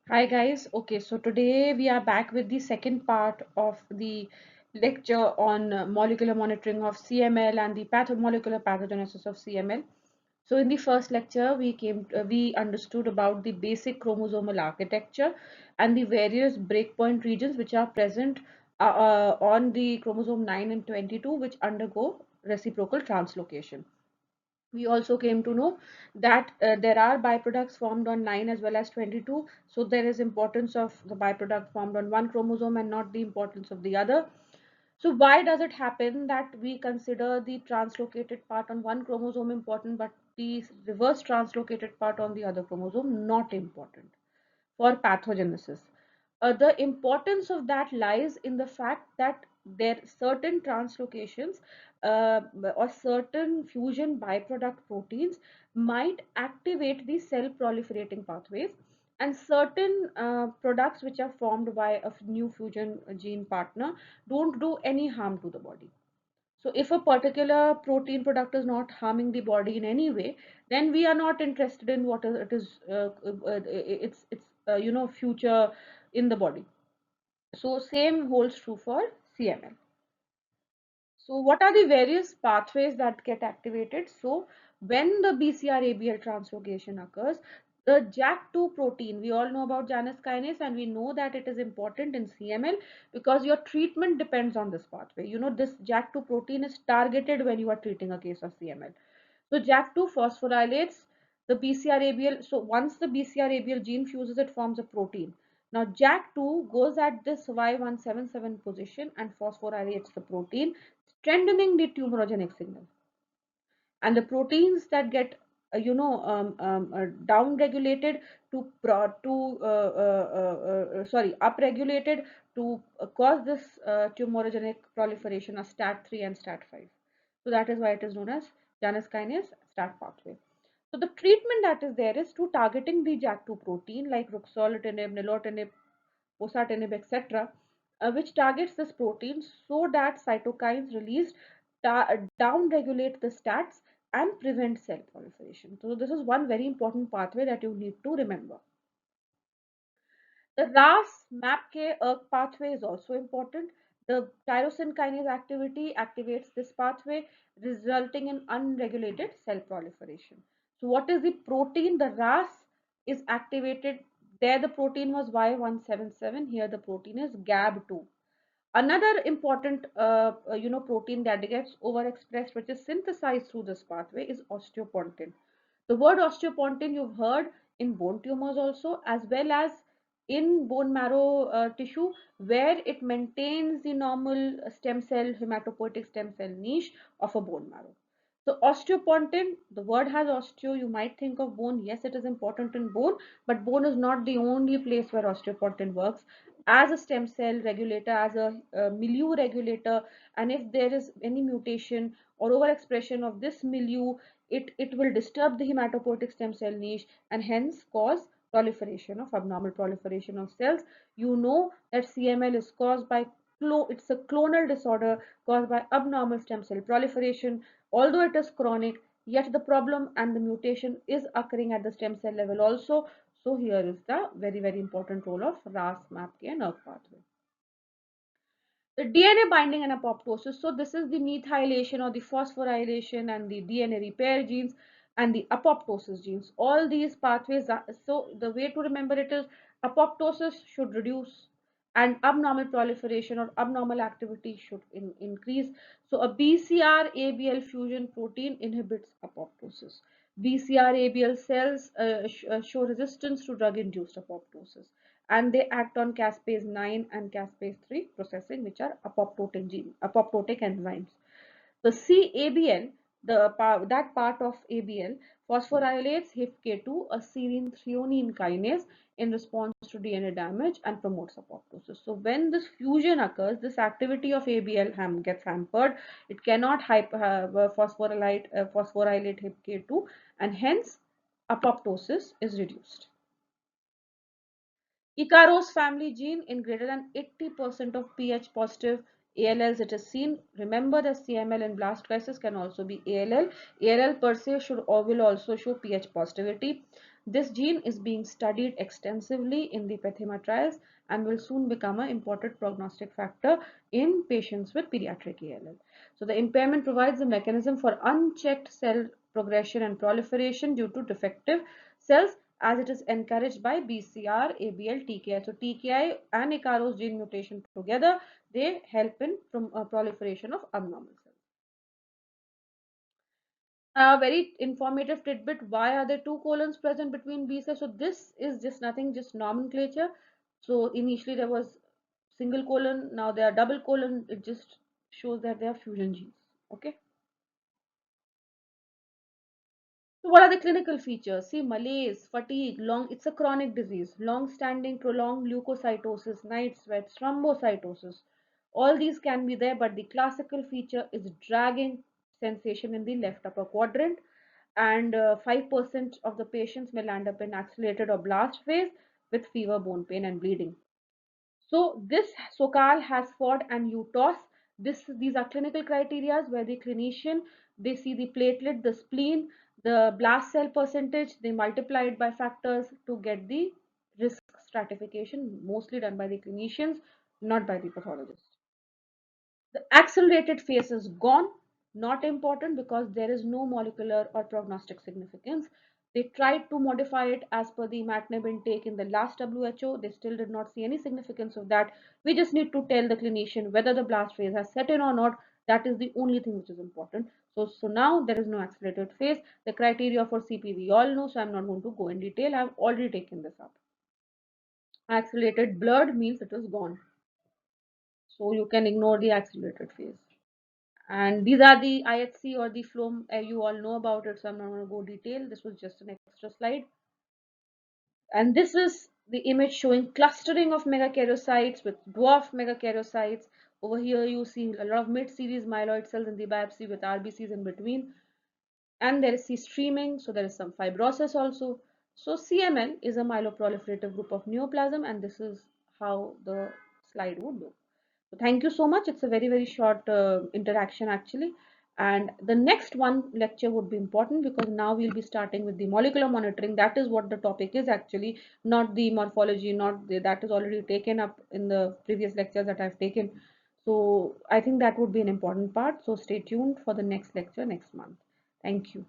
Hi guys. Okay, so today we are back with the second part of the lecture on molecular monitoring of CML and the molecular pathogenesis of CML. So in the first lecture, we understood about the basic chromosomal architecture and the various breakpoint regions which are present on the chromosome 9 and 22, which undergo reciprocal translocation. We also came to know that there are byproducts formed on 9 as well as 22, so there is importance of the byproduct formed on one chromosome and not the importance of the other. So why does it happen that we consider the translocated part on one chromosome important but the reverse translocated part on the other chromosome not important for pathogenesis? The importance of that lies in the fact that there certain translocations uh, or certain fusion byproduct proteins might activate the cell proliferating pathways, and certain products which are formed by a new fusion gene partner don't do any harm to the body. So if a particular protein product is not harming the body in any way, then we are not interested in what it is future in the body. So same holds true for CML. So what are the various pathways that get activated? So when the BCR-ABL translocation occurs, the JAK2 protein, we all know about Janus kinase and we know that it is important in CML because your treatment depends on this pathway. You know, this JAK2 protein is targeted when you are treating a case of CML. So JAK2 phosphorylates the BCR-ABL. So once the BCR-ABL gene fuses, it forms a protein. Now JAK2 goes at this Y177 position and phosphorylates the protein, strengthening the tumorigenic signal. And the proteins that get down regulated to upregulated to cause this tumorigenic proliferation are STAT3 and STAT5. So that is why it is known as Janus kinase STAT pathway. So the treatment that is there is to targeting the JAK2 protein like ruxolitinib, nilotinib, bosutinib, etc., which targets this protein so that cytokines released down-regulate the STATs and prevent cell proliferation. So this is one very important pathway that you need to remember. The RAS MAPK ERK pathway is also important. The tyrosine kinase activity activates this pathway, resulting in unregulated cell proliferation. So what is the protein? The RAS is activated. There the protein was Y177. Here the protein is GAB2. Another important protein that gets overexpressed, which is synthesized through this pathway, is osteopontin. The word osteopontin you've heard in bone tumors also, as well as in bone marrow tissue, where it maintains the normal stem cell, hematopoietic stem cell niche of a bone marrow. So osteopontin, the word has osteo, you might think of bone. Yes, it is important in bone, but bone is not the only place where osteopontin works. As a stem cell regulator, as a milieu regulator, and if there is any mutation or overexpression of this milieu, it will disturb the hematopoietic stem cell niche and hence cause proliferation of abnormal proliferation of cells. You know that CML is caused by it's a clonal disorder caused by abnormal stem cell proliferation. Although it is chronic, yet the problem and the mutation is occurring at the stem cell level also. So here is the very, very important role of RAS, MAPK and ERK pathway. The DNA binding and apoptosis. So this is the methylation or the phosphorylation and the DNA repair genes and the apoptosis genes. All these pathways are, so the way to remember it is apoptosis should reduce and abnormal proliferation or abnormal activity should increase. So a BCR-ABL fusion protein inhibits apoptosis. BCR-ABL cells show resistance to drug-induced apoptosis, and they act on caspase 9 and caspase 3 processing, which are apoptotic enzymes. The CABL, that part of ABL, phosphorylates HIF-K2, a serine threonine kinase, in response to DNA damage and promotes apoptosis. So when this fusion occurs, this activity of ABL gets hampered. It cannot phosphorylate HIF-K2, and hence apoptosis is reduced. Icaros family gene in greater than 80% of pH positive ALLs it is seen. Remember that CML in blast crisis can also be ALL. ALL per se will also show pH positivity. This gene is being studied extensively in the PATHEMA trials and will soon become an important prognostic factor in patients with pediatric ALL. So the impairment provides a mechanism for unchecked cell progression and proliferation due to defective cells, as it is encouraged by BCR, ABL, TKI. So TKI and Icaro's gene mutation together, they help in proliferation of abnormal cells. A very informative tidbit: why are there two colons present between B cells? So this is just nothing, just nomenclature. So initially there was single colon, now they are double colon. It just shows that they are fusion genes. Okay. So what are the clinical features? See, malaise, fatigue, it's a chronic disease, long-standing prolonged leukocytosis, night sweats, thrombocytosis. All these can be there, but the classical feature is dragging sensation in the left upper quadrant, and 5% of the patients may land up in accelerated or blast phase with fever, bone pain, and bleeding. So this SOCAL has fought and UTOS. These are clinical criteria where the clinician, they see the platelet, the spleen, the blast cell percentage, they multiply it by factors to get the risk stratification, mostly done by the clinicians, not by the pathologist. The accelerated phase is gone, not important because there is no molecular or prognostic significance. They tried to modify it as per the imatinib intake in the last WHO. They still did not see any significance of that. We just need to tell the clinician whether the blast phase has set in or not. That is the only thing which is important. So now there is no accelerated phase. The criteria for CP we all know, so I'm not going to go in detail. I've already taken this up. Accelerated blurred means it is gone. So you can ignore the accelerated phase. And these are the IHC or the flow. You all know about it, so I'm not going to go detail. This was just an extra slide. And this is the image showing clustering of megakaryocytes with dwarf megakaryocytes. Over here you see a lot of mid-series myeloid cells in the biopsy with RBCs in between. And there is C streaming, so there is some fibrosis also. So CML is a myeloproliferative group of neoplasm, and this is how the slide would look. So thank you so much. It's a very, very short interaction actually. And the next one lecture would be important because now we'll be starting with the molecular monitoring. That is what the topic is actually, not the morphology, not the, that is already taken up in the previous lectures that I've taken. So I think that would be an important part. So stay tuned for the next lecture next month. Thank you.